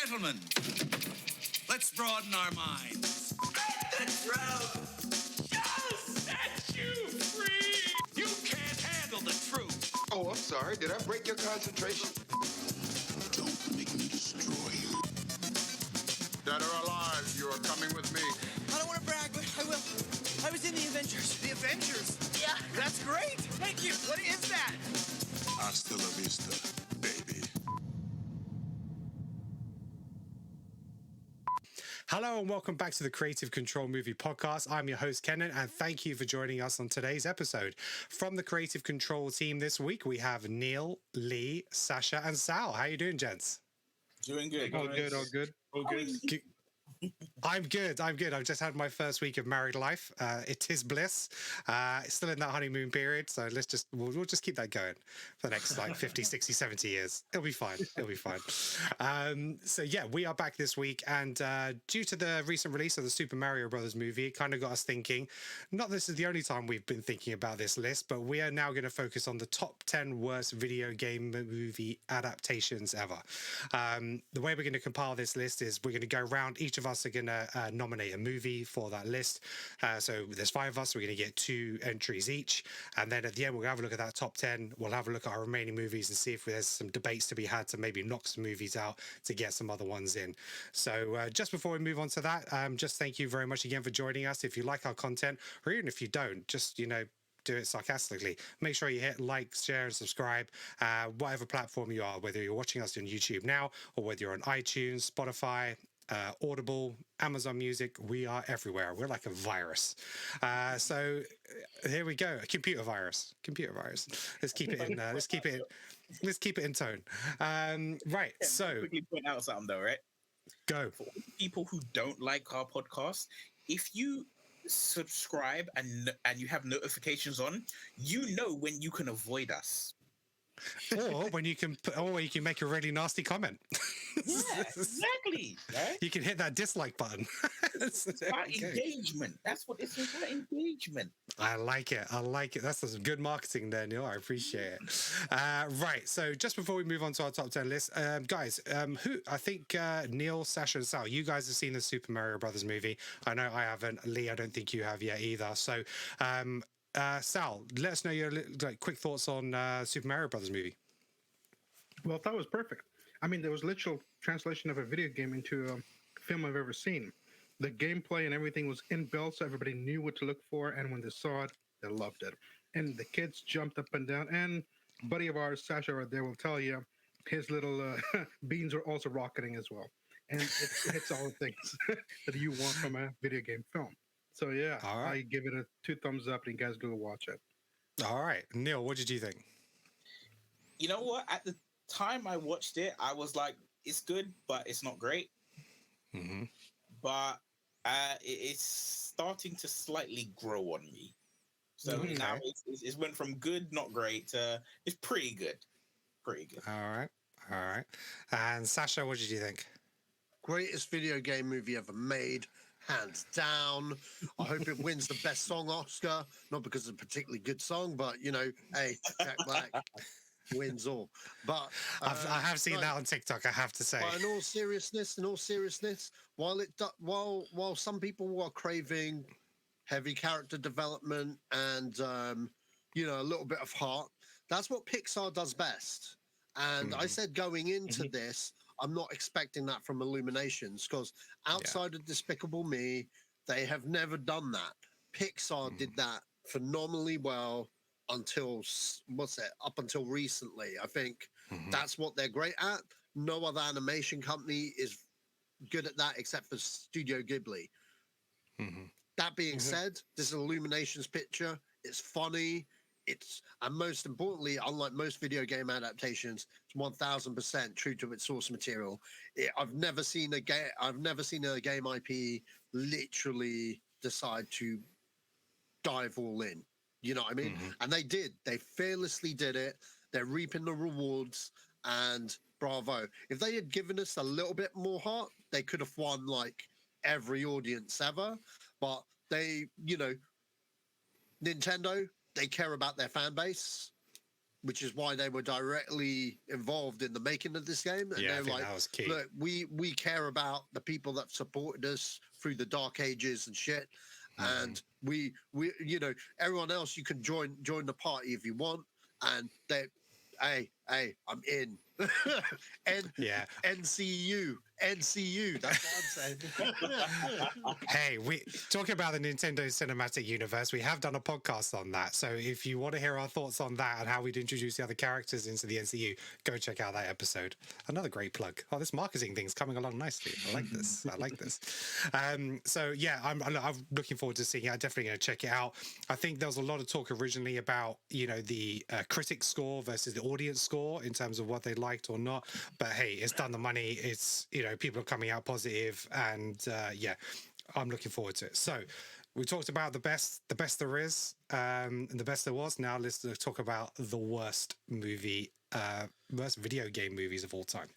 Gentlemen, let's broaden our minds. The truth shall set you free. You can't handle the truth. Oh, I'm sorry. Did I break your concentration? Don't make me destroy you. Dead or alive, you are coming with me. I don't want to brag, but I will. I was in the Avengers. The Avengers? Yeah. That's great. Thank you. What is that? Hasta la vista, baby. Hello and welcome back to the Creative Control Movie Podcast. I'm your host, Kenan, and thank you for joining us on today's episode. From the Creative Control team this week, we have Neil, Lee, Sacha, and Sal. How you doing, gents? Doing good. All good. All good. I'm good. I've just had my first week of married life. It is bliss. Still in that honeymoon period, so we'll just keep that going for the next 50, 60, 70 years. It'll be fine. So yeah, we are back this week, and due to the recent release of the Super Mario Brothers movie, it kind of got us thinking. Not this is the only time we've been thinking about this list, but we are now going to focus on the top 10 worst video game movie adaptations ever. The way we're going to compile this list is we're going to go around. Each of us are going to nominate a movie for that list. So there's 5 of us. We're going to get 2 entries each. And then at the end, we'll have a look at that top 10. We'll have a look at our remaining movies and see if there's some debates to be had to maybe knock some movies out to get some other ones in. So just before we move on to that, just thank you very much again for joining us. If you like our content, or even if you don't, just, do it sarcastically. Make sure you hit like, share, and subscribe, whatever platform you are, whether you're watching us on YouTube now or whether you're on iTunes, Spotify, Audible, Amazon Music. We are everywhere. We're like a virus. So here we go. A computer virus. Let's keep it in. Let's keep it in tone. Right. So quickly point out something though, right? Go. For all the people who don't like our podcast, if you subscribe and you have notifications on, you know when you can avoid us. Or when you can make a really nasty comment. Yeah, exactly. Right? You can hit that dislike button. It's about engagement. That's what it's about, engagement. I like it. That's some good marketing there, Neil. I appreciate it. Right. So just before we move on to our top 10 list, guys, I think Neil, Sacha, and Sal, you guys have seen the Super Mario Brothers movie. I know I haven't. Lee, I don't think you have yet either. So, Sal, let us know your quick thoughts on Super Mario Brothers movie. Well, that was perfect. I mean, there was literal translation of a video game into a film I've ever seen. The gameplay and everything was inbuilt, so everybody knew what to look for, and when they saw it, they loved it. And the kids jumped up and down, and a buddy of ours, Sacha, right there, will tell you his little beans are also rocketing as well. And it hits all the things that you want from a video game film. So yeah, right. I give it a 2 thumbs up, and you guys go watch it. All right. Neil, what did you think? You know what? At the time I watched it, I was like, it's good, but it's not great. Mm-hmm. But it's starting to slightly grow on me. So now it's went from good, not great, to it's pretty good. All right. And Sacha, what did you think? Greatest video game movie ever made. Hands down. I hope it wins the best song Oscar. Not because it's a particularly good song, but hey, Jack Black wins all. But I have seen that on TikTok, I have to say. But in all seriousness, while some people are craving heavy character development and a little bit of heart, that's what Pixar does best. And I said going into this, I'm not expecting that from Illuminations, because outside of Despicable Me, they have never done that. Pixar did that phenomenally well until up until recently. I think that's what they're great at. No other animation company is good at that except for Studio Ghibli. That being said, this is Illuminations picture. It's funny. And most importantly, unlike most video game adaptations, it's 1000% true to its source material. I've never seen a game IP literally decide to dive all in. You know what I mean? And they did. They fearlessly did it. They're reaping the rewards, and bravo. If they had given us a little bit more heart, they could have won like every audience ever. But they, Nintendo, they care about their fan base. which is why they were directly involved in the making of this game. And Yeah, I they're think like, that was key. look, we care about the people that supported us through the dark ages and shit. And we you know, everyone else, you can join the party if you want. And they, hey, I'm in. Yeah. NCU. That's what I'm saying. Hey, we talking about the Nintendo Cinematic Universe. We have done a podcast on that, so if you want to hear our thoughts on that and how we'd introduce the other characters into the NCU, go check out that episode. Another great plug. Oh, this marketing thing's coming along nicely. I like this. So yeah, I'm looking forward to seeing it. I'm definitely going to check it out. I think there was a lot of talk originally about, you know, the critic score versus the audience score in terms of what they liked or not. But hey, it's done the money. It's, you know, people are coming out positive, and yeah, I'm looking forward to it. So we talked about the best there is, and the best there was. Now let's talk about the worst video game movies of all time.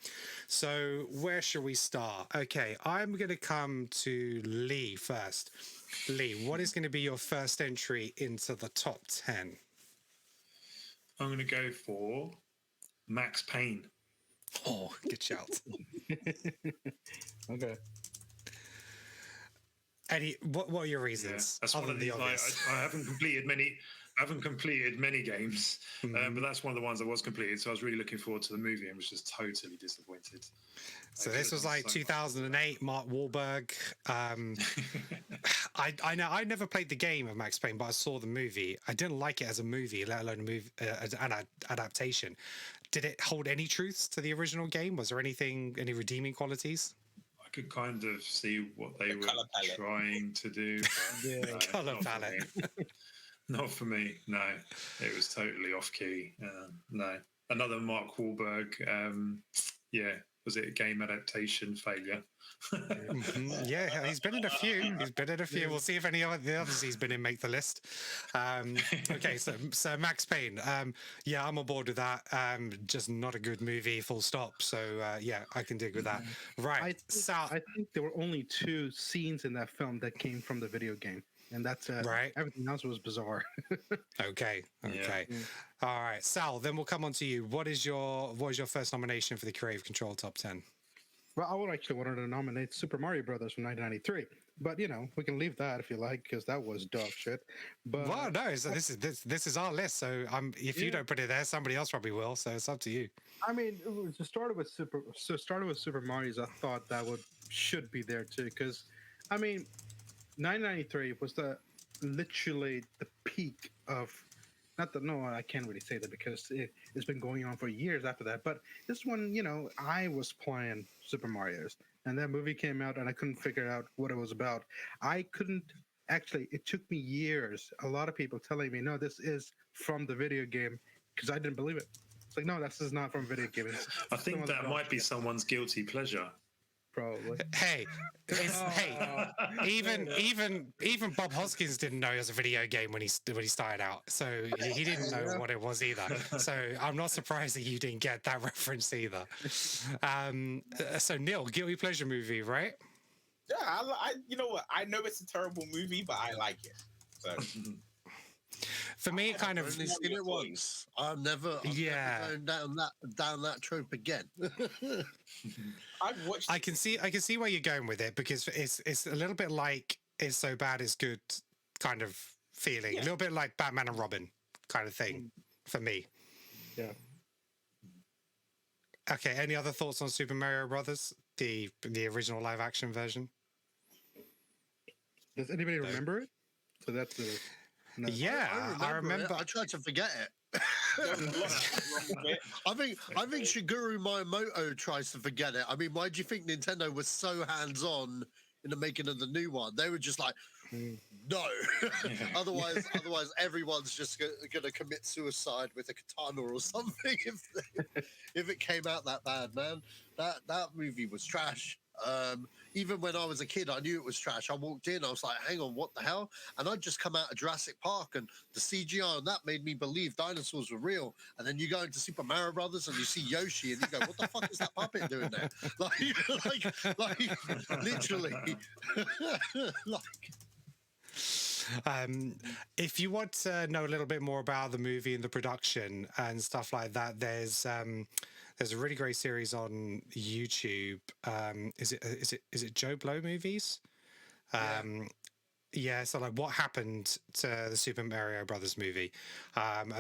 So where should we start? Okay, I'm going to come to Lee first. Lee, what is going to be your first entry into the top 10? I'm going to go for Max Payne. Oh, good shout. Okay. Eddie, what are your reasons? That's one of the obvious. I haven't completed many games, but that's one of the ones I was completed. So I was really looking forward to the movie and was just totally disappointed. So this was like 2008, Mark Wahlberg. I know I never played the game of Max Payne, but I saw the movie. I didn't like it as a movie, let alone a movie as an adaptation. Did it hold any truths to the original game? Was there any redeeming qualities? I could kind of see what they were trying to do. But no, Colour palette. Not for me. No, it was totally off key. No, another Mark Wahlberg. Yeah, was it a game adaptation failure? Yeah, he's been in a few. We'll see if any of the others he's been in make the list. Okay, so Max Payne. Yeah, I'm on board with that. Just not a good movie, full stop. So yeah, I can dig with that. Right. I think there were only 2 scenes in that film that came from the video game. And that's right. Everything else was bizarre. Okay. Yeah. All right, Sal. Then we'll come on to you. What is your first nomination for the Creative Control Top 10? Well, I would actually wanted to nominate Super Mario Brothers from 1993, but you know we can leave that if you like because that was dog shit. But well, no, so this is our list. So if you don't put it there, somebody else probably will. So it's up to you. I mean, it started with Super Mario's. I thought that should be there too because, I mean, 1993 was literally the peak of. I can't really say that because it's been going on for years after that. But this one, you know, I was playing Super Mario's, and that movie came out, and I couldn't figure out what it was about. It took me years. A lot of people telling me, no, this is from the video game, because I didn't believe it. It's like, no, this is not from video game. I think that might be someone's guilty pleasure. Probably. Hey, even Bob Hoskins didn't know it was a video game when he started out, so he didn't know what it was either. So I'm not surprised that you didn't get that reference either. So Neil, guilty pleasure movie, right? Yeah, I you know what? I know it's a terrible movie, but I like it. So. For me, it kind of. I've only seen it once. I'm never going down that trope again. I've watched. I can see where you're going with it because it's a little bit like It's So Bad It's Good kind of feeling, a little bit like Batman and Robin kind of thing for me. Yeah. Okay. Any other thoughts on Super Mario Brothers, the original live action version? Does anybody remember it? So that's the. No. Yeah, I remember. I tried to forget it. I think Shigeru Miyamoto tries to forget it. I mean, why do you think Nintendo was so hands-on in the making of the new one? They were just like, no. otherwise, everyone's just going to commit suicide with a katana or something if it came out that bad, man. That movie was trash. Even when I was a kid, I knew it was trash. I walked in, I was like, hang on, what the hell? And I'd just come out of Jurassic Park, and the CGI on that made me believe dinosaurs were real. And then you go into Super Mario Brothers and you see Yoshi, and you go, what the fuck is that puppet doing there? Like literally. If you want to know a little bit more about the movie and the production and stuff like that, there's a really great series on YouTube. Is it Joe Blow Movies? Yeah, so like what happened to the Super Mario Brothers movie?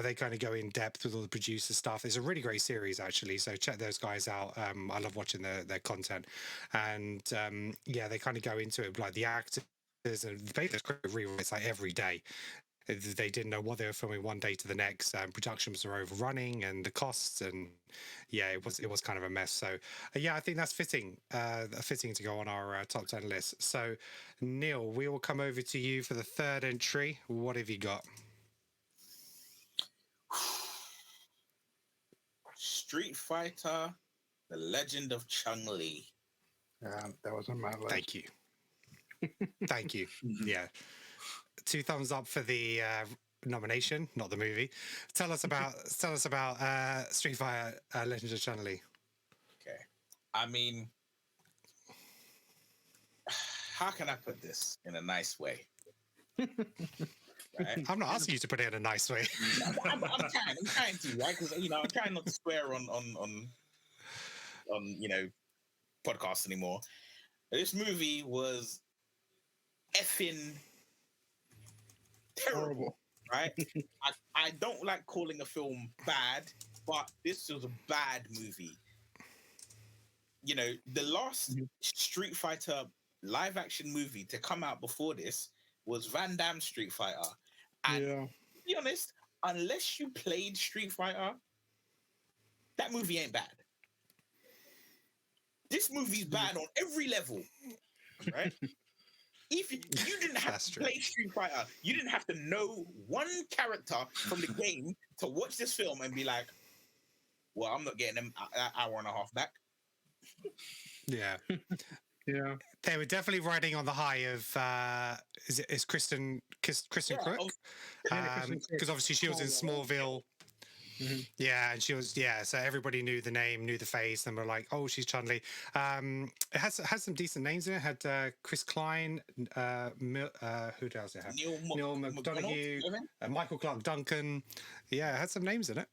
They kind of go in depth with all the producer stuff. It's a really great series actually, so check those guys out. I love watching their content, and yeah, they kind of go into it with, like the actors and they just rewrites like every day. They didn't know what they were filming one day to the next. Productions were overrunning and the costs, and yeah, it was kind of a mess. So yeah, I think that's fitting to go on our top 10 list. So Neil, we will come over to you for the third entry. What have you got? Street Fighter: The Legend of Chun-Li. That was on my list. Thank you. Thank you. Yeah. 2 thumbs up for the nomination, not the movie. Tell us about Street Fighter: Legends of Chun-Li. Okay, I mean, how can I put this in a nice way? Right? I'm not asking you to put it in a nice way. I'm trying to, right? Because I'm trying not to swear on podcasts anymore. This movie was effing terrible, right? I don't like calling a film bad, but this was a bad movie. The last Street Fighter live action movie to come out before this was Van Damme Street Fighter. And to be honest, unless you played Street Fighter, that movie ain't bad. This movie's bad on every level, right? If you didn't have to play Street Fighter, you didn't have to know one character from the game to watch this film and be like, well, I'm not getting them an hour and a half back. Yeah. Yeah. They were definitely riding on the high of is Kristen Crook? Because obviously she was in Smallville. Mm-hmm. Yeah, and she was so everybody knew the name, knew the face, and were like, "Oh, she's Chun-Li." It has some decent names in it. It had Chris Klein, who else it have? Neil McDonough, Michael Clark Duncan. Yeah, it had some names in it.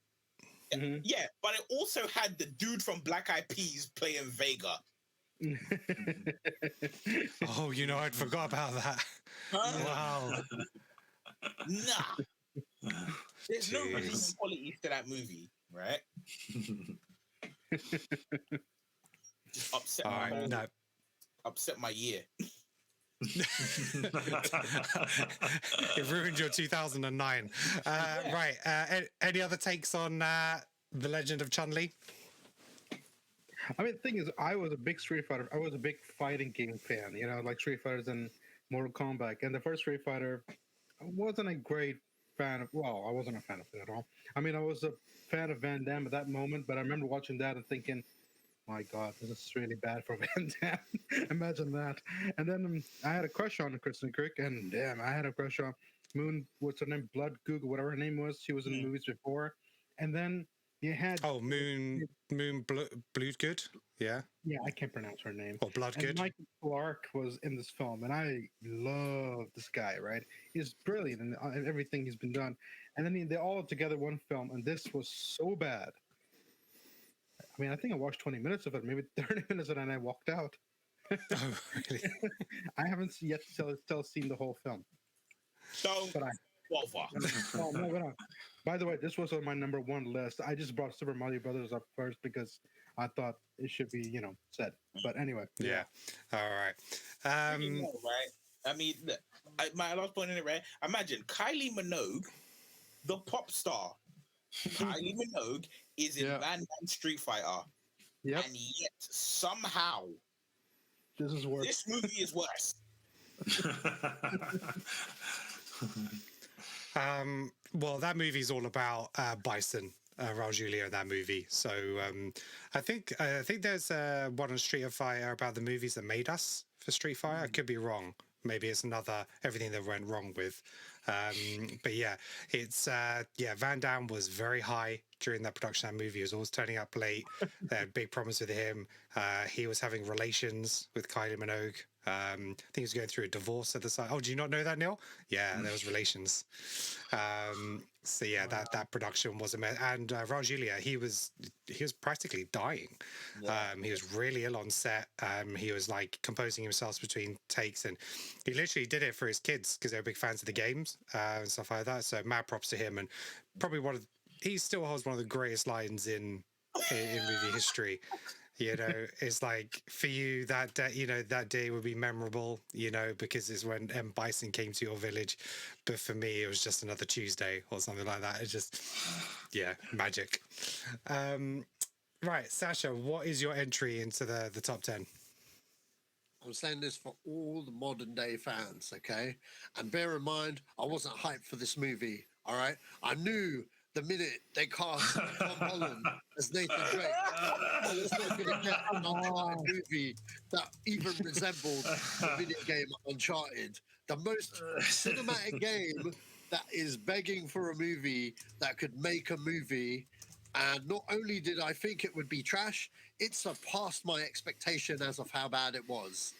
Mm-hmm. Yeah, but it also had the dude from Black Eyed Peas playing Vega. Oh, I'd forgot about that. Wow. Nah. There's no redeeming qualities to that movie, right? Just upset my year. It ruined your 2009. Right. Any other takes on The Legend of Chun-Li? I mean, the thing is, I was a big Street Fighter. I was a big fighting game fan, like Street Fighters and Mortal Kombat. And the first Street Fighter wasn't a great fan of. Well, I wasn't a fan of it at all. I mean, I was a fan of Van Damme at that moment, but I remember watching that and thinking, my God, this is really bad for Van Damme. Imagine that. And then I had a crush on Kristen Crick, and damn, I had a crush on Moon. What's her name? Blood Goog, whatever her name was. She was in the movies before. And then you had Moon Bloodgood. Yeah, I can't pronounce her name. Or Bloodgood. Michael Clark was in this film, and I love this guy. Right, he's brilliant in everything he's been done. And then they all together one film, and this was so bad. I mean, I think I watched 20 minutes of it, maybe 30 minutes, and then I walked out. Oh, really? I haven't yet still seen the whole film. No. By the way, this was on my number one list. I just brought Super Mario Brothers up first because I thought it should be, said. But anyway. Yeah. All right. Right? I mean, my last point in it, right? Imagine Kylie Minogue, the pop star. Kylie Minogue is in Van Damme Street Fighter. Yep. And yet, somehow, this is worse. This movie is worse. Well, that movie's all about Bison, Raul Julia, that movie. So I think there's one on Street Fighter about the movies that made us for Street Fighter. I could be wrong. Maybe it's another everything that went wrong with. But yeah, it's Van Damme was very high during that production of that movie. He was always turning up late. They had big problems with him. He was having relations with Kylie Minogue. I think he was going through a divorce at the time. Oh, do you not know that, Neil? Yeah, there was relations. So yeah, that production was a mess. And Raul Julia, he was practically dying. He was really ill on set. He was like composing himself between takes, and he literally did it for his kids because they were big fans of the games and stuff like that. So mad props to him, and probably he still holds one of the greatest lines in movie history. You know, it's like for you that day, you know, that day would be memorable, you know, because it's when M. Bison came to your village. But for me, it was just another Tuesday or something like that. It's just, yeah, magic. Right, Sacha, what is your entry into the top 10? I'm saying this for all the modern day fans, okay? And bear in mind, I wasn't hyped for this movie, all right? I knew the minute they cast Tom Holland as Nathan Drake, I was not going to get an Uncharted movie that even resembled the video game Uncharted. The most cinematic game that is begging for a movie that could make a movie. And not only did I think it would be trash, it surpassed my expectation as of how bad it was.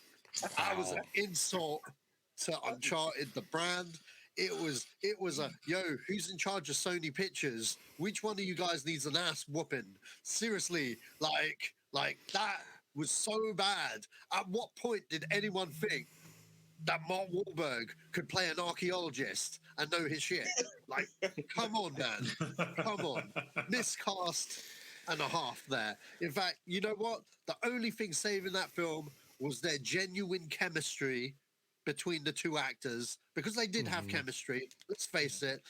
That was an insult to Uncharted, the brand. It was a, yo, who's in charge of Sony Pictures? Which one of you guys needs an ass whooping? Seriously, like that was so bad. At what point did anyone think that Mark Wahlberg could play an archaeologist and know his shit? Like, come on, man. Come on. Miscast and a half there. In fact, you know what? The only thing saving that film was their genuine chemistry between the two actors, because they did have chemistry. Let's face it.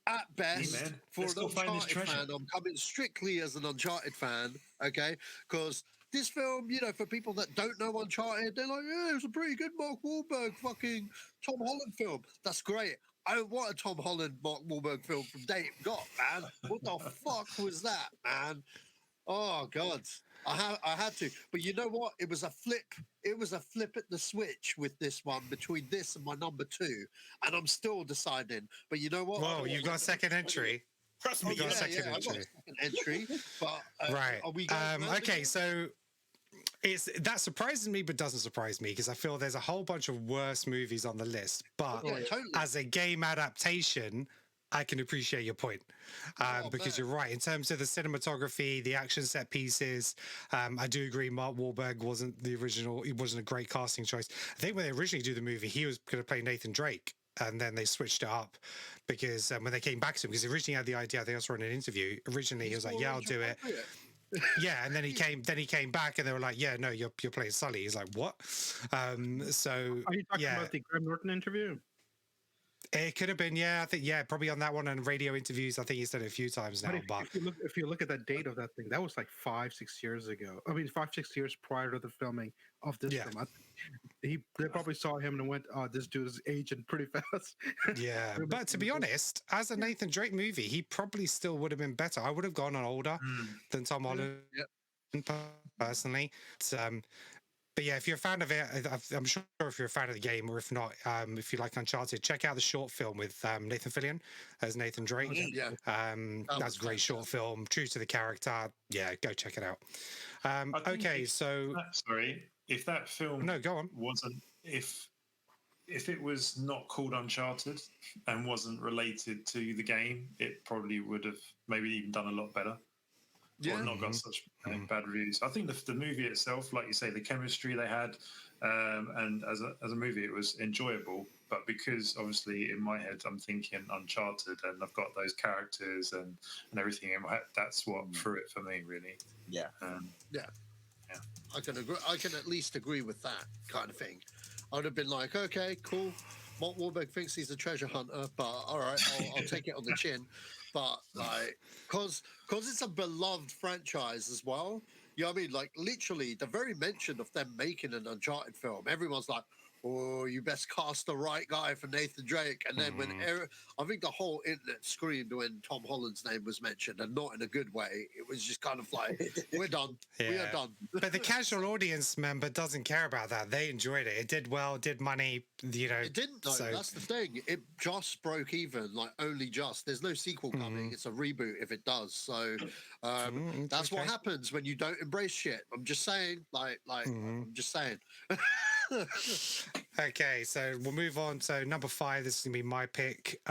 At best, for an Uncharted fan, I'm coming strictly as an Uncharted fan, okay? Because this film, you know, for people that don't know Uncharted, they're like, yeah, it was a pretty good Mark Wahlberg fucking Tom Holland film. That's great. I want a Tom Holland Mark Wahlberg film from day it got, man. What the fuck was that, man? Oh God, I had to. But you know what? It was a flip. It was a flip at the switch with this one between this and my number 2, and I'm still deciding. But you know what? Whoa, you got a second entry. Trust me, You got a second I got a entry. second entry. But Right. are we going Okay, so that surprises me, but doesn't surprise me because I feel there's a whole bunch of worse movies on the list. But Yeah, totally. as a game adaptation, I can appreciate your point because you're right. In terms of the cinematography, the action set pieces, I do agree Mark Wahlberg wasn't the original. He wasn't a great casting choice. I think when they originally do the movie, he was going to play Nathan Drake. And then they switched it up because when they came back to him, because he originally had the idea, I think I saw in an interview, originally he was like, yeah, I'll do it. Yeah, and then he came back and they were like, yeah, no, you're playing Sully. He's like, what? So Are you talking about the Graham Norton interview? It could have been, yeah. I think, probably on that one and radio interviews. I think he's done it a few times now. But if you look at that date of that thing, that was like 5-6 years ago. I mean, 5-6 years prior to the filming of this film. They probably saw him and went, "Oh, this dude is aging pretty fast." Yeah, but to be honest, as a Nathan Drake movie, he probably still would have been better. I would have gone on older than Tom Holland personally. But yeah, if you're a fan of it, I'm sure if you're a fan of the game, or if not, if you like Uncharted, check out the short film with Nathan Fillion as Nathan Drake. That's a great short film, true to the character. Yeah, go check it out. Okay, so sorry, if that film go on. wasn't if it was not called Uncharted and wasn't related to the game, it probably would have maybe even done a lot better. Or not got such bad reviews. I think the movie itself, like you say, the chemistry they had, and as a movie, it was enjoyable. But because obviously in my head I'm thinking Uncharted, and I've got those characters and everything in my head, that's what threw it for me, really. Yeah. I can agree. I can at least agree with that kind of thing. I would have been like, okay, cool. Mark Wahlberg thinks he's a treasure hunter, but all right, I'll take it on the chin. But like, cause it's a beloved franchise as well. You know what I mean? Like literally, the very mention of them making an Uncharted film, everyone's like, "Oh, you best cast the right guy for Nathan Drake." And then I think the whole internet screamed when Tom Holland's name was mentioned, and not in a good way. It was just kind of like, "We're done. We are done." But the casual audience member doesn't care about that. They enjoyed it. It did well, did money, you know. It didn't, though. So... That's the thing. It just broke even, like only just. There's no sequel coming. It's a reboot if it does. So that's what happens when you don't embrace shit. I'm just saying, I'm just saying. Okay, so we'll move on. So number 5, this is gonna be my pick.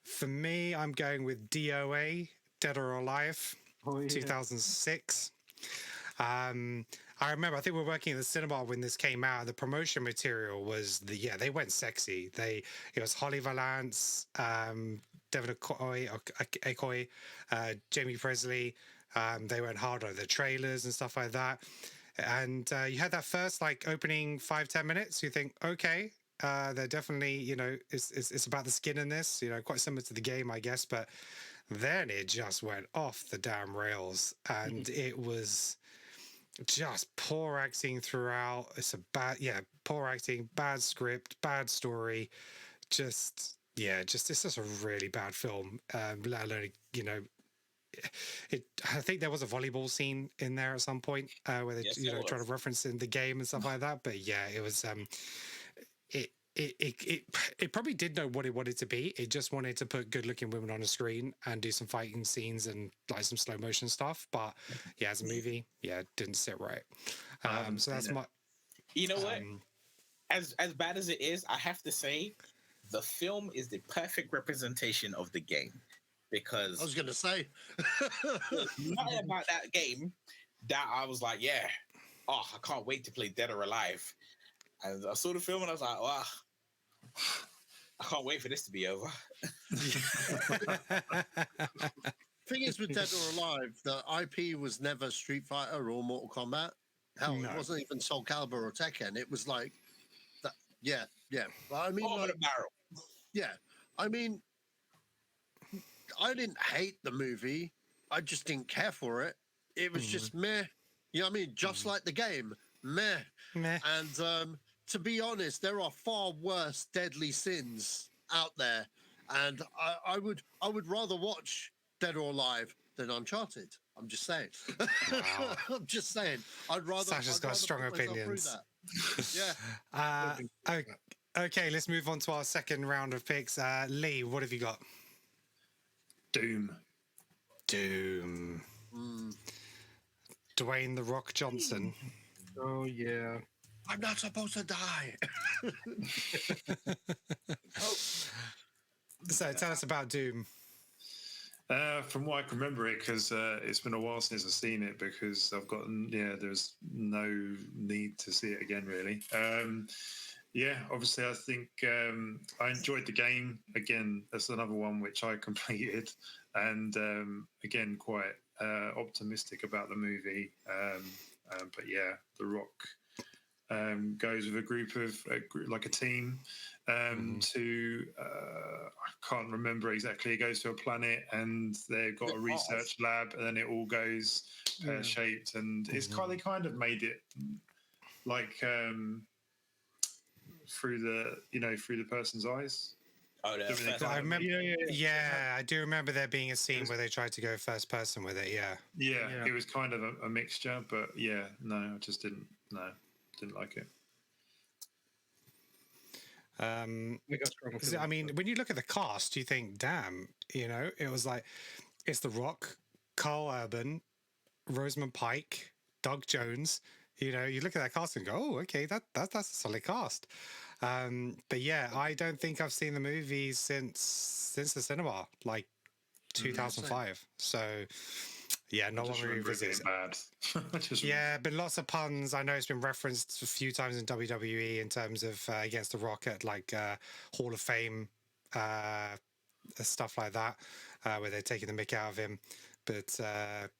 For me, I'm going with DOA, Dead or Alive, 2006. I remember, I think we were working in the cinema when this came out. The promotion material was they went sexy. It was Holly Valance, Devin Aoki, Jamie Presley. They went hard on the trailers and stuff like that. And you had that first like opening 5-10 minutes. You think, okay, they're definitely, you know, it's about the skin in this, you know, quite similar to the game, I guess. But then it just went off the damn rails, and it was just poor acting throughout. It's poor acting, bad script, bad story. It's just a really bad film. Let alone, you know, I think there was a volleyball scene in there at some point where they, try to reference in the game and stuff like that. But yeah, it was. It probably did know what it wanted to be. It just wanted to put good-looking women on a screen and do some fighting scenes and like some slow motion stuff. But yeah, as a movie, it didn't sit right. So that's my. You know what? As bad as it is, I have to say, the film is the perfect representation of the game. Because I was going to say, nothing about that game that I was like, I can't wait to play Dead or Alive. And I saw the film and I was like, wow, I can't wait for this to be over. Thing is with Dead or Alive, the IP was never Street Fighter or Mortal Kombat. Hell, it wasn't even Soul Calibur or Tekken. It was like, that. Yeah. But I mean, like, barrel. Yeah, I mean, I didn't hate the movie. I just didn't care for it. It was just meh. You know what I mean? Just like the game, meh. And to be honest, there are far worse deadly sins out there. And I would rather watch Dead or Alive than Uncharted. I'm just saying. Wow. I'm just saying. Sacha's got strong opinions. Yeah. Okay, let's move on to our second round of picks. Lee, what have you got? Doom. Dwayne "The Rock" Johnson. Oh yeah. I'm not supposed to die. So tell us about Doom. From what I can remember it, because it's been a while since I've seen it, because I've gotten, there's no need to see it again, really. Obviously, I think I enjoyed the game. Again, that's another one which I completed. And again, quite optimistic about the movie. But yeah, The Rock goes with a group of, like a team to, I can't remember exactly, it goes to a planet and they've got a research lab, and then it all goes pear-shaped. And it's they kind of made it like... through the person's eyes. Oh, that's I remember. Yeah, I do remember there being a scene where they tried to go first person with it. Yeah, it was kind of a mixture, but I just didn't like it. I mean, when you look at the cast, you think, damn, it was like, it's The Rock, Carl Urban, Rosamund Pike, Doug Jones. You look at that cast and go, oh, okay, that's a solid cast. But yeah, I don't think I've seen the movie since the cinema, like 2005. So yeah, no longer revisit. Been lots of puns. I know it's been referenced a few times in WWE in terms of against The Rock at like Hall of Fame stuff like that, where they're taking the mick out of him. But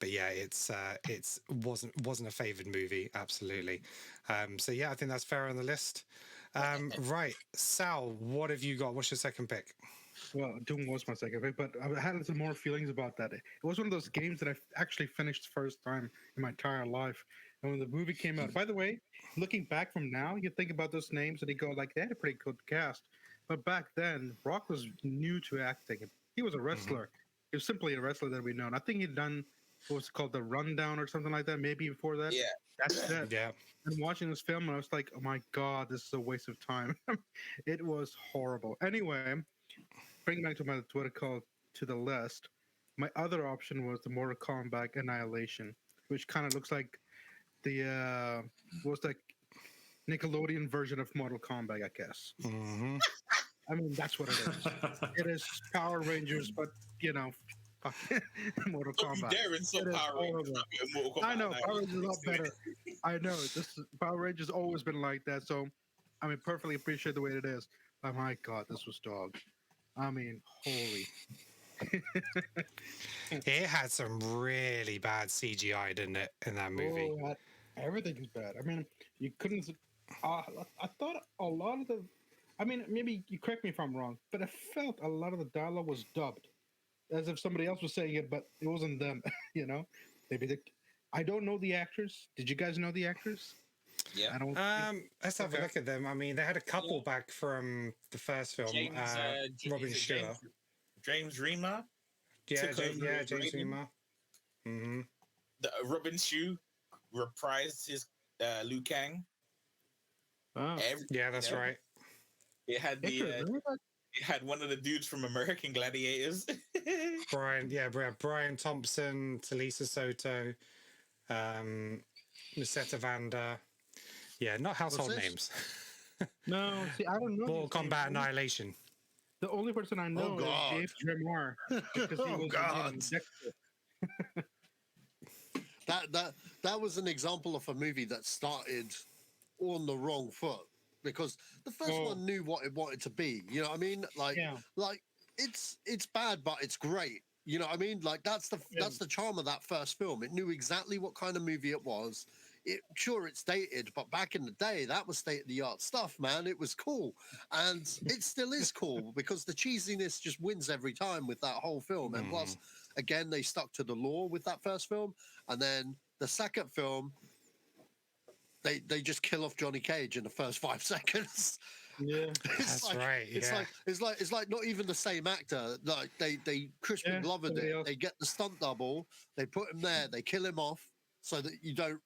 yeah, it's wasn't a favoured movie, absolutely. So yeah, I think that's fair on the list. Right, Sal, what have you got? What's your second pick? Well, Doom was my second pick, but I had some more feelings about that. It was one of those games that I actually finished the first time in my entire life, And when the movie came out, by the way, looking back from now, you think about those names and you go like, they had a pretty good cast. But back then, Rock was new to acting. He was a wrestler. He was simply a wrestler that we know. And I think he'd done what was called the Rundown or something like that. Maybe before that. Yeah. That's it. Yeah. And watching this film, and I was like, oh my God, this is a waste of time. It was horrible. Anyway, bringing back to my what I call to the list, my other option was the Mortal Kombat Annihilation, which kind of looks like the what's that Nickelodeon version of Mortal Kombat, I guess. Mm-hmm. I mean, that's what it is. It is Power Rangers, but fuck Mortal Kombat. It is horrible. I know Power Rangers is a lot better. I know Power Rangers always been like that, so I mean, perfectly appreciate the way it is. Oh my God, this was dog. I mean, holy. It had some really bad CGI, didn't it, in that movie? Oh, everything is bad. I mean, you couldn't. I thought a lot of the. I mean, maybe you correct me if I'm wrong, but I felt a lot of the dialogue was dubbed, as if somebody else was saying it, but it wasn't them. Maybe I don't know the actors. Did you guys know the actors? Yeah. I don't. Let's have a look at them. I mean, they had a couple back from the first film. Robin Stewart. James Remar. Yeah, James Raiden. Remar. Mm-hmm. Robin Shu reprised his Liu Kang. Oh. Yeah, that's right. It had it had one of the dudes from American Gladiators. Brian Thompson, Talisa Soto, Musetta Vanda. Yeah, not household names. No, see, I don't know. Mortal Kombat Annihilation. The only person I know is James Remar because he was That was an example of a movie that started on the wrong foot because the first one knew what it wanted to be. You know what I mean? Like it's bad, but it's great. You know what I mean? Like that's the charm of that first film. It knew exactly what kind of movie it was. It's dated, but back in the day, that was state-of-the-art stuff, man. It was cool. And it still is cool because the cheesiness just wins every time with that whole film. And plus, again, they stuck to the lore with that first film. And then the second film, they just kill off Johnny Cage in the first 5 seconds. Yeah, that's right. It's like not even the same actor. Like they Crispin Glover it. They get the stunt double, they put him there, they kill him off so that you don't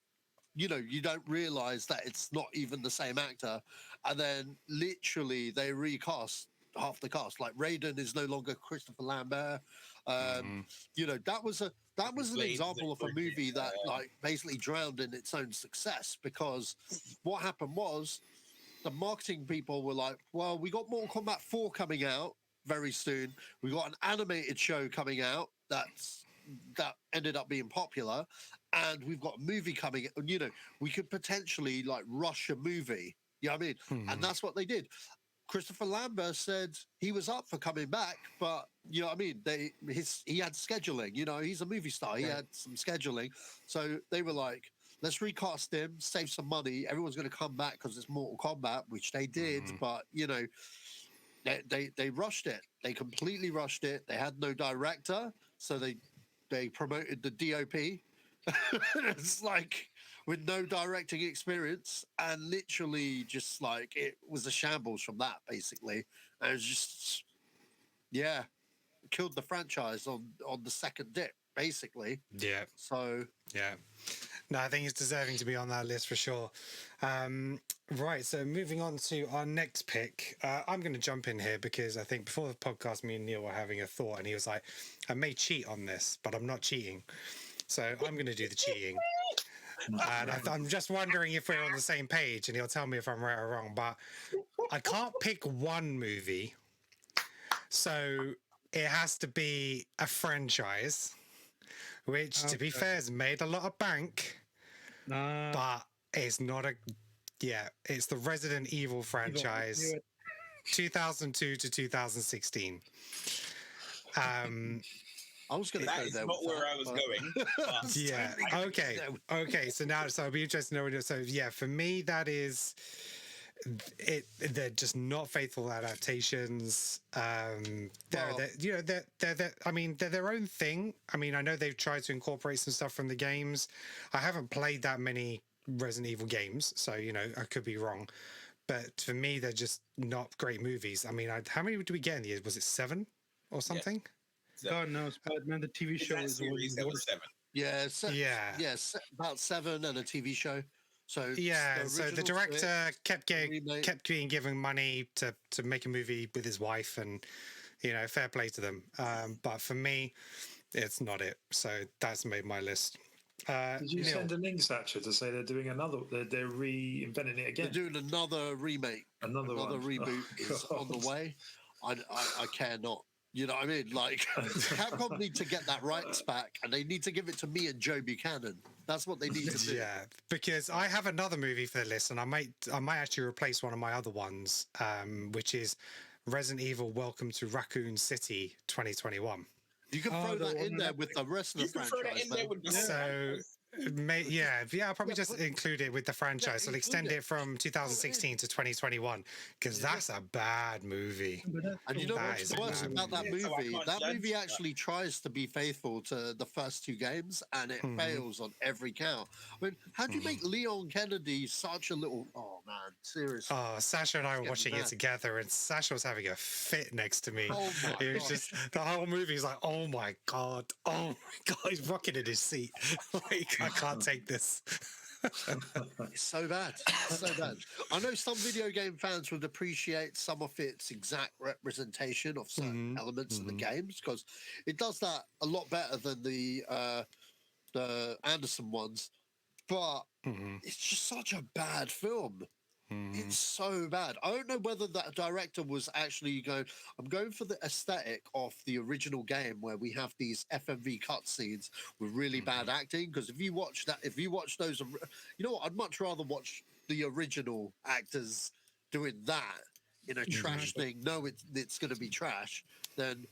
realize that it's not even the same actor. And then literally they recast half the cast. Like Raiden is no longer Christopher Lambert. That was an example of a movie that like basically drowned in its own success because what happened was the marketing people were like, well, we got Mortal Kombat 4 coming out very soon. We got an animated show coming out that ended up being popular. And we've got a movie coming. We could potentially like rush a movie. You know what I mean? And that's what they did. Christopher Lambert said he was up for coming back, but you know what I mean? He had scheduling. He's a movie star. He had some scheduling. So they were like, let's recast him, save some money. Everyone's going to come back because it's Mortal Kombat, which they did. But they rushed it. They completely rushed it. They had no director, so they promoted the DOP. It's like with no directing experience and literally just like it was a shambles from that basically. And it was just killed the franchise on the second dip basically. Yeah. So no, I think it's deserving to be on that list for sure. Right, so moving on to our next pick, I'm going to jump in here because I think before the podcast me and Neil were having a thought and he was like, I may cheat on this but I'm not cheating. So I'm going to do the cheating. And I'm just wondering if we're on the same page and he'll tell me if I'm right or wrong. But I can't pick one movie. So it has to be a franchise, which, to be fair, has made a lot of bank. But it's not it's the Resident Evil franchise, 2002 to 2016. I was going to go there. Not where I was going. Okay. So I'll be interested to know. So for me, that is they're just not faithful adaptations. They're I mean, they're their own thing. I mean, I know they've tried to incorporate some stuff from the games. I haven't played that many Resident Evil games, so I could be wrong. But for me, they're just not great movies. I mean, how many did we get in the year? Was it 7 or something? Yeah. God knows, but man, the TV show is series, there was 7. Yeah, Yeah. about 7 and a TV show. So So the director kept being given money to make a movie with his wife, and fair play to them. But for me, it's not it. So that's made my list. Did you Neil. send a link, Sacha, to say they're doing another? They're reinventing it again. They're doing another remake. Another one. reboot is on the way. I care not. You know what I mean? Like, Capcom need to get that rights back, and they need to give it to me and Joe Buchanan. That's what they need to do. Yeah, because I have another movie for the list, and I might actually replace one of my other ones, which is Resident Evil: Welcome to Raccoon City 2021. You can throw that in there with the rest of the franchise. I'll probably just include it with the franchise. I'll extend it from 2016 to 2021 because that's a bad movie. And you know what's worse about that movie? That movie actually tries to be faithful to the first 2 games, and it fails on every count. I mean, how do you make Leon Kennedy such a little? Oh man, seriously. Oh, Sasha and I were watching it together, and Sasha was having a fit next to me. Oh my it was just the whole movie is like, oh my god, he's rocking in his seat. Like, I can't take this. It's so bad. It's so bad. I know some video game fans would appreciate some of its exact representation of certain elements of the games, because it does that a lot better than the Anderson ones. But it's just such a bad film. It's so bad. I don't know whether that director was actually going, I'm going for the aesthetic of the original game where we have these FMV cutscenes with really bad acting. Because if you watch those, you know what? I'd much rather watch the original actors doing that in a trash thing. No, it's going to be trash, than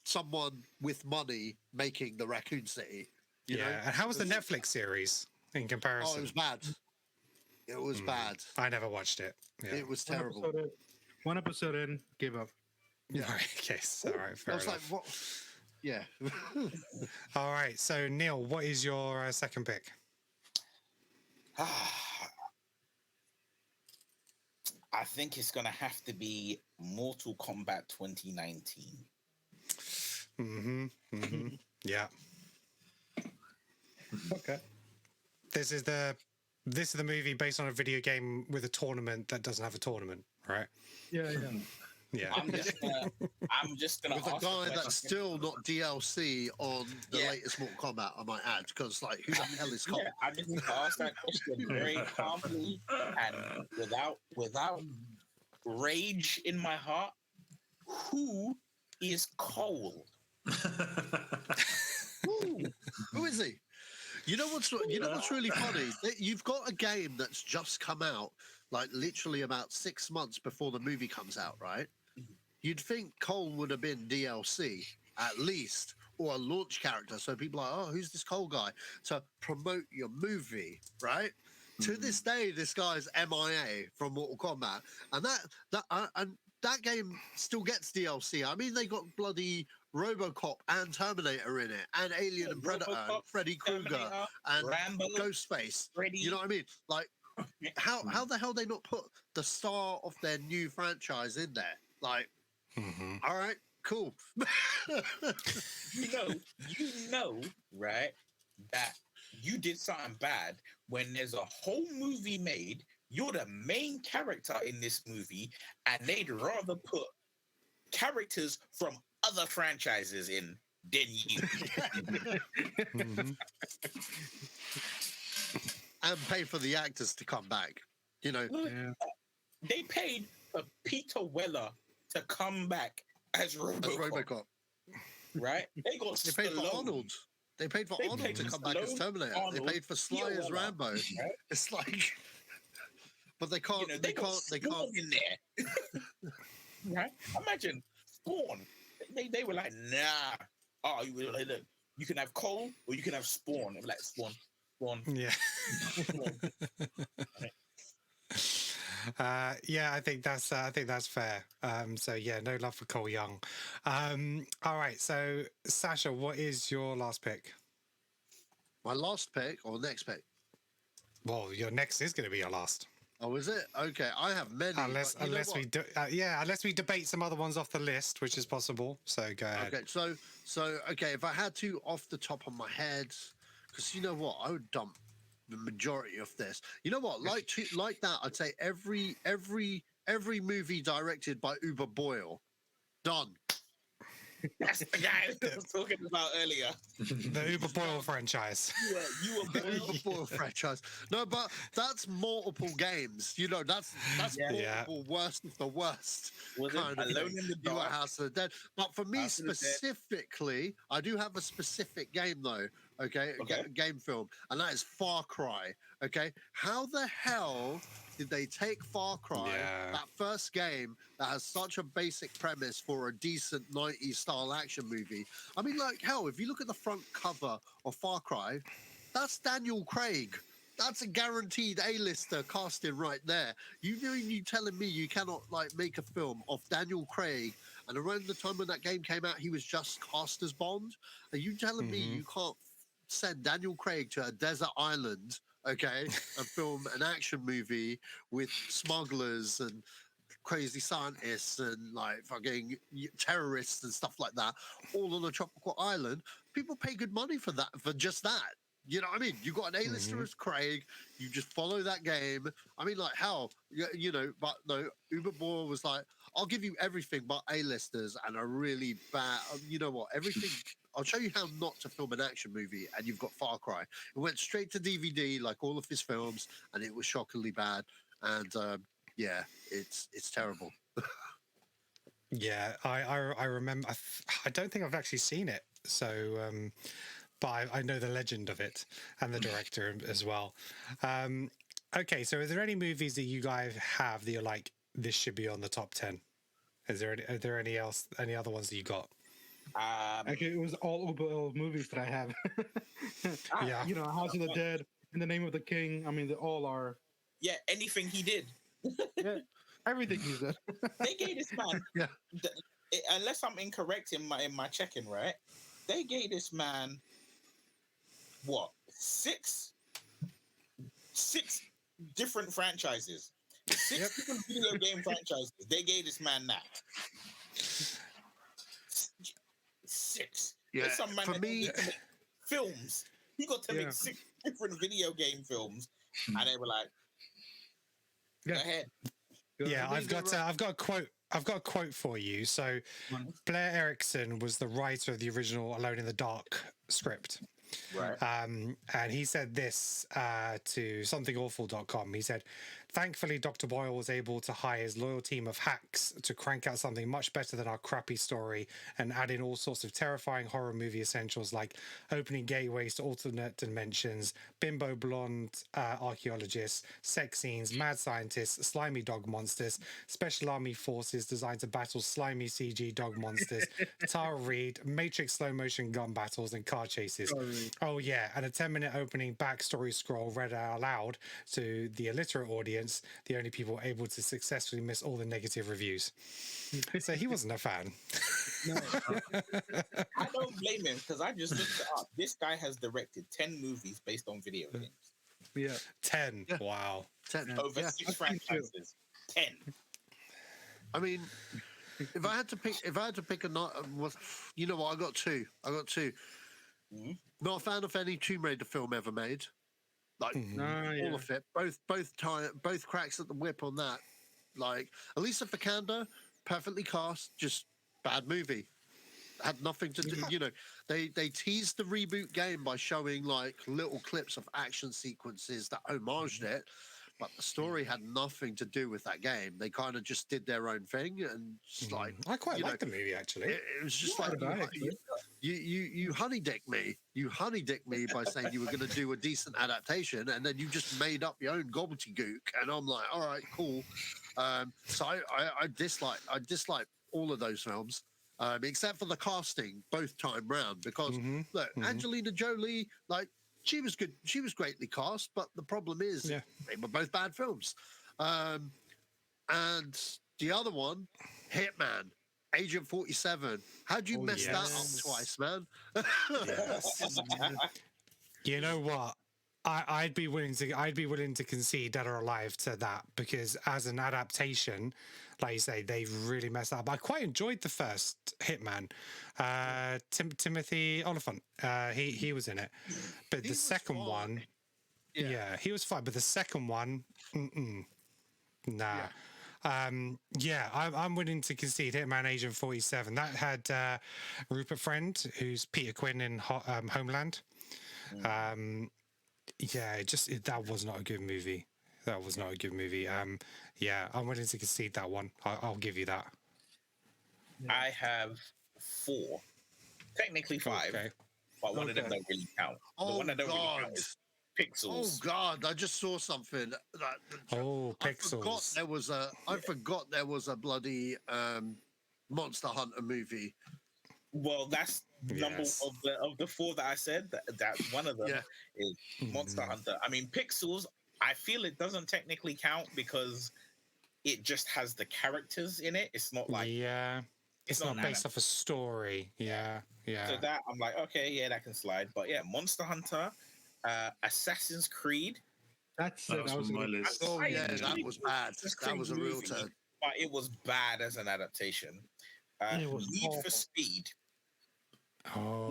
someone with money making the Raccoon City. You know? And how was the Netflix series in comparison? Oh, it was bad. It was bad. I never watched it. Yeah. It was terrible. One episode in, gave up. Yeah. Okay. All right. Fair enough. Like, what? Yeah. All right. So, Neil, what is your second pick? I think it's going to have to be Mortal Kombat 2019. Yeah. Okay. This is the movie based on a video game with a tournament that doesn't have a tournament, right? Yeah. I'm just gonna With a ask guy that's still not DLC on the latest Mortal Kombat, I might add, because like, who the hell is Cole? I'm just gonna ask that question very calmly and without rage in my heart. Who is Cole? Who is he? You know what's really funny? You've got a game that's just come out, like literally about 6 months before the movie comes out, right? You'd think Cole would have been DLC at least, or a launch character, so people are like, oh, who's this Cole guy? To promote your movie, right? To this day, this guy's MIA from Mortal Kombat, and that game still gets DLC. I mean, they got bloody RoboCop and Terminator in it, and Alien and Predator, RoboCop, and Freddy Krueger, and Rambo, Ghostface. Freddy. You know what I mean? Like, how the hell they not put the star of their new franchise in there? Like, all right, cool. you know, right? That you did something bad when there's a whole movie made. You're the main character in this movie, and they'd rather put characters from other franchises in than you. And pay for the actors to come back. You know, They paid for Peter Weller to come back as RoboCop. Right? They paid for Arnold. They paid for Arnold to come back as Terminator. They paid for Sly as Rambo. Right? It's like, but they can't. They can't in there. Right? Imagine Spawn. They were like, nah. Oh, look, you can have Cole or you can have Spawn. I'm like, Spawn. Yeah. Yeah, I think that's fair. So yeah, no love for Cole Young. All right, so Sacha, what is your last pick? My last pick or next pick? Well, your next is going to be your last. Oh, is it? Okay, I have many. Unless we debate some other ones off the list, which is possible. So go ahead. Okay, so okay, if I had to off the top of my head, because you know what, I would dump the majority of this. You know what, like that, I'd say every movie directed by Uber Boyle, done. That's the guy I was talking about earlier. The Uber Boyle franchise. You were The Uber Boyle franchise. No, but that's multiple games. You know, that's multiple worst of the worst. Was kind it of Alone thing. in the You got Dark? House of the Dead. But for me House of the Dead. specifically, I do have a specific game though. Okay, game film, and that is Far Cry. Okay, how the hell did they take Far Cry, that first game that has such a basic premise for a decent 90s style action movie? I mean, like, hell, if you look at the front cover of Far Cry, that's Daniel Craig. That's a guaranteed A-lister casting right there. You telling me you cannot like make a film of Daniel Craig, and around the time when that game came out, he was just cast as Bond? Are you telling me you can't send Daniel Craig to a desert island, okay, and film an action movie with smugglers and crazy scientists and like fucking terrorists and stuff like that, all on a tropical island? People pay good money for that, for just that. You know what I mean? You got an A-lister as Craig. You just follow that game. I mean, like, hell, you know, but no, Uber Boyle was like, I'll give you everything but A-listers and a really bad, you know what, everything. I'll show you how not to film an action movie, and you've got Far Cry. It went straight to DVD, like all of his films, and it was shockingly bad. And yeah, it's terrible. Yeah, I remember. I don't think I've actually seen it, so but I know the legend of it and the director as well. Okay, so are there any movies that you guys have that you're like, this should be on the top 10? Are there any other ones that you got? Actually, it was all Uber movies that I have. Yeah, you know, House of the Dead, In the Name of the King. I mean, they all are. Yeah, anything he did. Yeah, everything he did. They gave this man. Unless I'm incorrect in my checking, right? They gave this man what, six different franchises, six different video game franchises. They gave this man that. Six. Yeah, Some man for that me, got to make films. He got to make 6 different video game films, and they were like, "Go ahead." Yeah, I've got a quote. I've got a quote for you. So, Blair Erickson was the writer of the original Alone in the Dark script. Right. And he said this to somethingawful.com. He said, "Thankfully, Dr. Boyle was able to hire his loyal team of hacks to crank out something much better than our crappy story and add in all sorts of terrifying horror movie essentials like opening gateways to alternate dimensions, bimbo blonde archaeologists, sex scenes, mad scientists, slimy dog monsters, special army forces designed to battle slimy CG dog monsters, Tara Reid, Matrix slow motion gun battles, and car chases. Oh yeah, and a 10-minute opening backstory scroll read out loud to the illiterate audience, the only people able to successfully miss all the negative reviews." So he wasn't a fan. I don't blame him because I just looked it up. This guy has directed 10 movies based on video games. Yeah, 10. Yeah. Wow. 10 over 6 franchises. 10. I mean, if I had to pick a, you know what? I got two. Not a fan of any Tomb Raider film ever made. Like all of it. Both cracks at the whip on that. Like Elisa Vikander, perfectly cast, just bad movie. Had nothing to do. You know, they teased the reboot game by showing like little clips of action sequences that homaged it. But the story had nothing to do with that game. They kind of just did their own thing, and just like I quite like the movie actually. It was just like you honey dick me. You honey dick me by saying you were going to do a decent adaptation, and then you just made up your own gobbledygook. And I'm like, all right, cool. So I dislike all of those films, except for the casting both time round. Because look, Angelina Jolie, like. She was good. She was greatly cast, but the problem is they were both bad films. And the other one, Hitman, Agent 47. How'd you mess that up twice, man? Yes. You know what? I'd be willing to concede Dead or Alive to that, because as an adaptation, like you say, they've really messed up. I quite enjoyed the first Hitman. Timothy Oliphant, he was in it, but the second one, he was fine. But the second one, nah. I'm willing to concede Hitman Agent 47. That had Rupert Friend, who's Peter Quinn in Homeland. That was not a good movie. That was not a good movie. I'm willing to concede that one. I'll give you that. I have 4, technically 5, but one of them don't really count. The one that don't really count is Pixels. Oh God! I just saw something. Pixels! I forgot there was a bloody Monster Hunter movie. Well, that's number of the 4 that I said. That's one of them is Monster Hunter. I mean, Pixels. I feel it doesn't technically count because it just has the characters in it. It's not like it's not based off a story. Yeah. So that I'm like, okay, that can slide. But yeah, Monster Hunter, Assassin's Creed. That was on my list. Oh yeah, that was bad. That was a real turn. But it was bad as an adaptation. Need for Speed. Oh,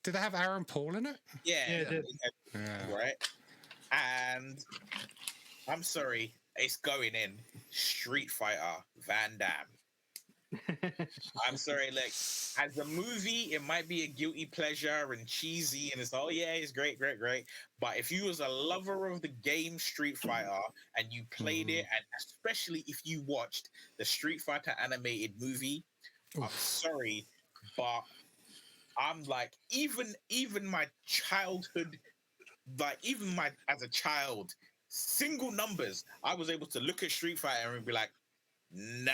did they have Aaron Paul in it? Yeah, it did. Right. And I'm sorry, it's going in. Street Fighter, Van Damme. I'm sorry, look, as a movie, it might be a guilty pleasure and cheesy, and it's it's great. But if you was a lover of the game Street Fighter and you played it, and especially if you watched the Street Fighter animated movie, I'm sorry, but I'm like, even my childhood, like even as a child, single numbers, I was able to look at Street Fighter and be like, nah,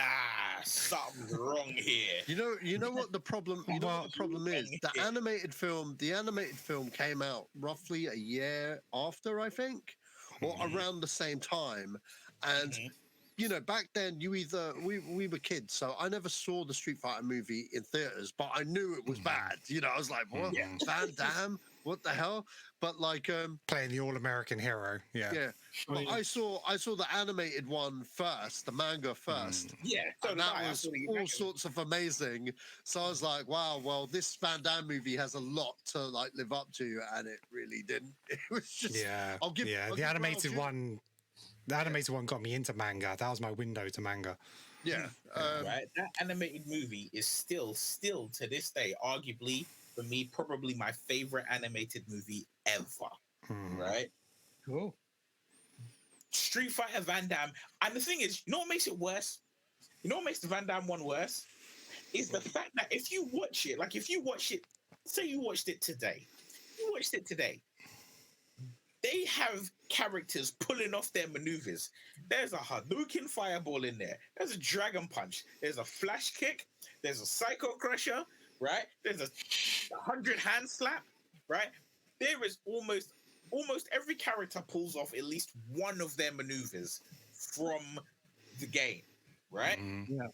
something's wrong here. You know what the problem? You know what the problem is? The animated film came out roughly a year after, I think, or around the same time, and. You know, back then we were kids, so I never saw the Street Fighter movie in theaters, but I knew it was bad. You know, I was like, "What, Van Damme? What the hell?" But like, playing the all-American hero, yeah. But I saw the animated one first, the manga first. So and that was all sorts of amazing. So I was like, "Wow, well, this Van Damme movie has a lot to like live up to," and it really didn't. It was just the animated one. The animated one got me into manga. That was my window to manga. Right. That animated movie is still to this day, arguably for me, probably my favorite animated movie ever. Right. Cool. Street Fighter Van Damme, and the thing is, you know what makes it worse? You know what makes the Van Damme one worse? Is the fact that if you watch it, say you watched it today, they have characters pulling off their maneuvers. There's a Hadouken fireball in there. There's a dragon punch. There's a flash kick. There's a psycho crusher, right? There's a 100 hand slap, right? There is almost every character pulls off at least one of their maneuvers from the game, right? Yeah.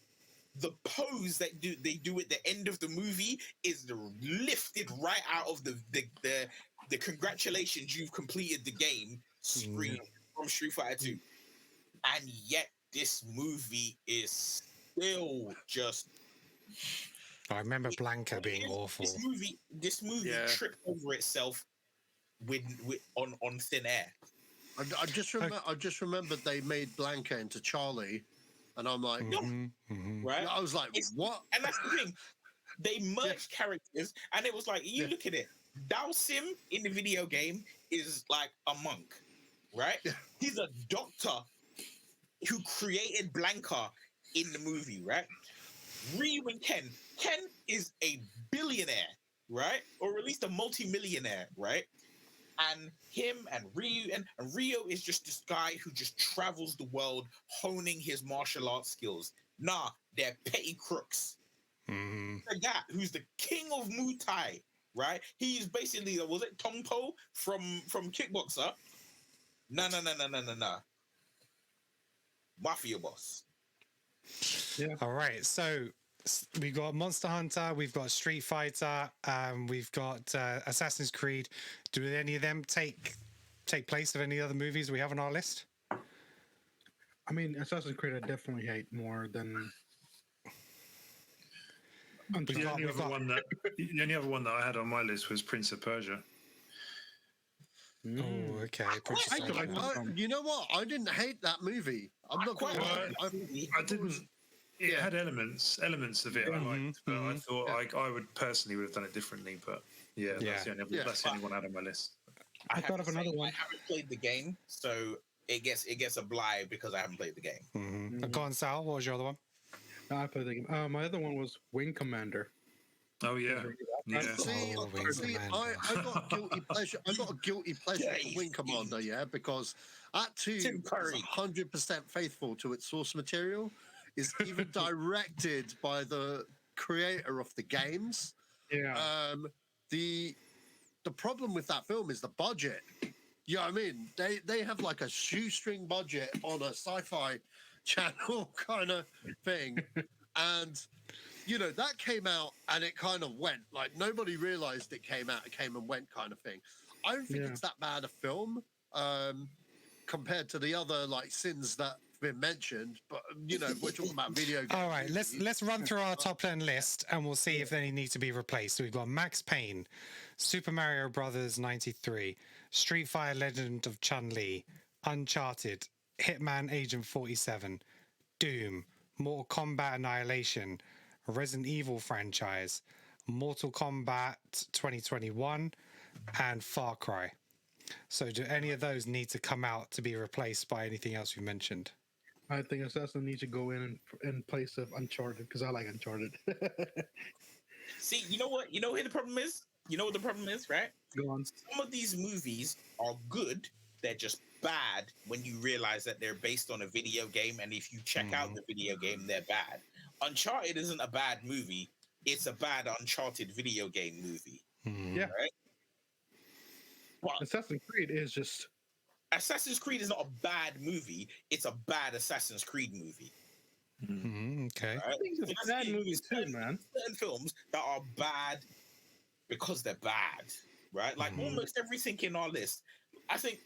The pose that they do at the end of the movie is lifted right out of the congratulations, you've completed the game screen from Street Fighter 2. And yet this movie is still just... I remember Blanca being awful. This movie tripped over itself on thin air. I just remembered they made Blanca into Charlie, and I'm like, right? I was like, what? And that's the thing. They merged characters, and it was like, you look at it. Dalsim in the video game is like a monk, right? Yeah. He's a doctor who created Blanca in the movie, right? Ryu and Ken. Ken is a billionaire, right? Or at least a multi-millionaire, right? And him and Ryu, and Ryu is just this guy who just travels the world honing his martial arts skills. Nah, they're petty crooks. The guy who's the king of Muay Thai, right? He's basically, was it Tong Po from Kickboxer? No. Mafia boss. Yeah. All right, so we've got Monster Hunter, we've got Street Fighter, we've got Assassin's Creed. Do any of them take place of any other movies we have on our list? I mean, Assassin's Creed I definitely hate more than The Uncharted. only other one that I had on my list was Prince of Persia. Oh, okay. Prince I of could like Persia. that. You know what? I didn't hate that movie. I'm not going quite to. I didn't. It had elements of it I liked, but I thought I would personally would have done it differently. But yeah, that's the only one I had on my list. I thought of another one. I haven't played the game, so it gets a blight because I haven't played the game. Go on, Sal. What was your other one? No, I played the game. My other one was Wing Commander. Oh yeah, yeah. See, I got a guilty pleasure. I got a guilty pleasure for Wing Commander, because that too is 100% faithful to its source material. Is even directed by the creator of the games. Yeah. The problem with that film is the budget. You know what I mean? They have like a shoestring budget on a sci-fi channel kind of thing, and that came out and it kind of went. Like nobody realized it came out, it came and went kind of thing. I don't think it's that bad a film compared to the other like sins that have been mentioned. But we're talking about video games. All right, let's run through our top 10 list and we'll see if any need to be replaced. So we've got Max Payne, Super Mario Brothers 93, Street Fighter Legend of Chun-Li, Uncharted, Hitman Agent 47, Doom, Mortal Kombat Annihilation, Resident Evil franchise, Mortal Kombat 2021, and Far Cry. So do any of those need to come out to be replaced by anything else we mentioned? I think Assassin needs to go in place of Uncharted because I like Uncharted. See, you know what? You know what the problem is? You know what the problem is, right? Go on. Some of these movies are good. They're just bad when you realize that they're based on a video game. And if you check out the video game, they're bad. Uncharted isn't a bad movie. It's a bad Uncharted video game movie. Yeah. Right? Well, Assassin's Creed is just... Assassin's Creed is not a bad movie. It's a bad Assassin's Creed movie. Okay. Right? I think it's a bad movie too, man. Certain films that are bad because they're bad, right? Like almost everything in our list. I think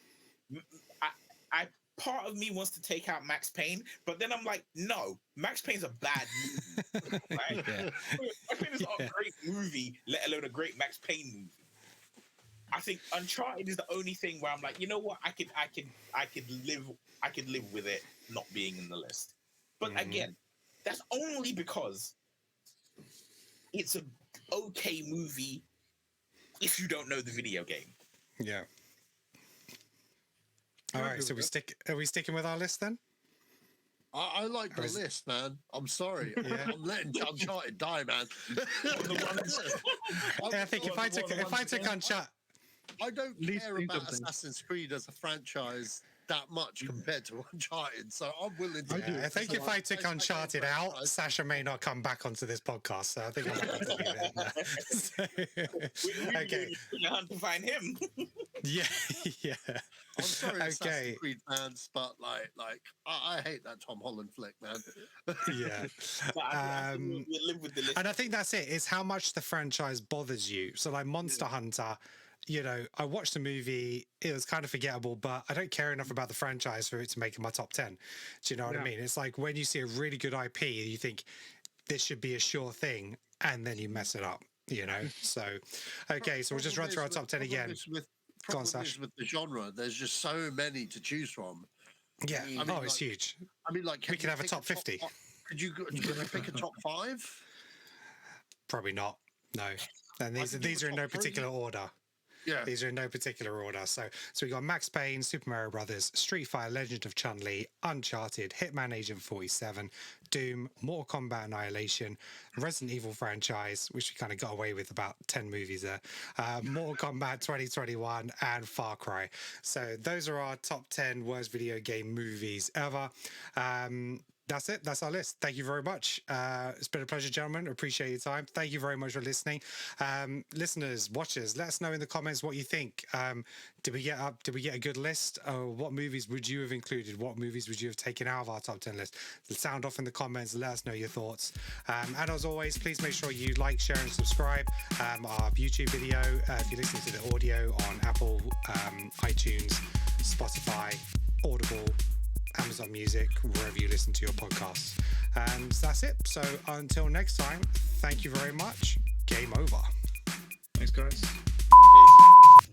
I part of me wants to take out Max Payne, but then I'm like, no, Max Payne's a bad movie. Right? Max Payne is not a great movie, let alone a great Max Payne movie. I think Uncharted is the only thing where I'm like, you know what, I could live with it not being in the list. But again, that's only because it's an okay movie if you don't know the video game. Yeah. All right, so are we sticking with our list then? I like the list, man. I'm sorry. I'm letting Uncharted die, man. I think if I took Uncharted, I don't care about Assassin's Creed as a franchise that much compared to Uncharted, so I'm willing to. I think if I took Uncharted out, Sacha may not come back onto this podcast. So I think I'm going to leave it. Okay. We're going to find him. Yeah. I'm sorry, Assassin's Creed fans, but like I hate that Tom Holland flick, man. Yeah. We live with the list. And I think that's it. Is how much the franchise bothers you. So like Monster Hunter. I watched the movie, it was kind of forgettable, but I don't care enough about the franchise for it to make it my top 10. Do you know what I mean? It's like when you see a really good IP, you think this should be a sure thing, and then you mess it up, So, okay, so we'll just run through our top 10 again. Go on, Sash. With the genre, there's just so many to choose from. Yeah, it's huge. I mean, like, we could have a top 50. Could you pick a top 5? Probably not, no. And these are in no particular order. Yeah. These are in no particular order. So we got Max Payne, Super Mario Brothers, Street Fighter Legend of Chun-Li, Uncharted, Hitman Agent 47, Doom, Mortal Kombat Annihilation, Resident Evil franchise, which we kind of got away with about 10 movies there, Mortal Kombat 2021, and Far Cry. So those are our top 10 worst video game movies ever. that's it. That's our list. Thank you very much. It's been a pleasure, gentlemen. Appreciate your time. Thank you very much for listening. Listeners, watchers, let us know in the comments what you think. Did we get a good list? What movies would you have included? What movies would you have taken out of our top 10 list? Sound off in the comments. Let us know your thoughts. And as always, please make sure you like, share, and subscribe our YouTube video. If you're listening to the audio on Apple, iTunes, Spotify, Audible, Amazon Music, wherever you listen to your podcasts. And that's it. So until next time, thank you very much. Game over. Thanks, guys.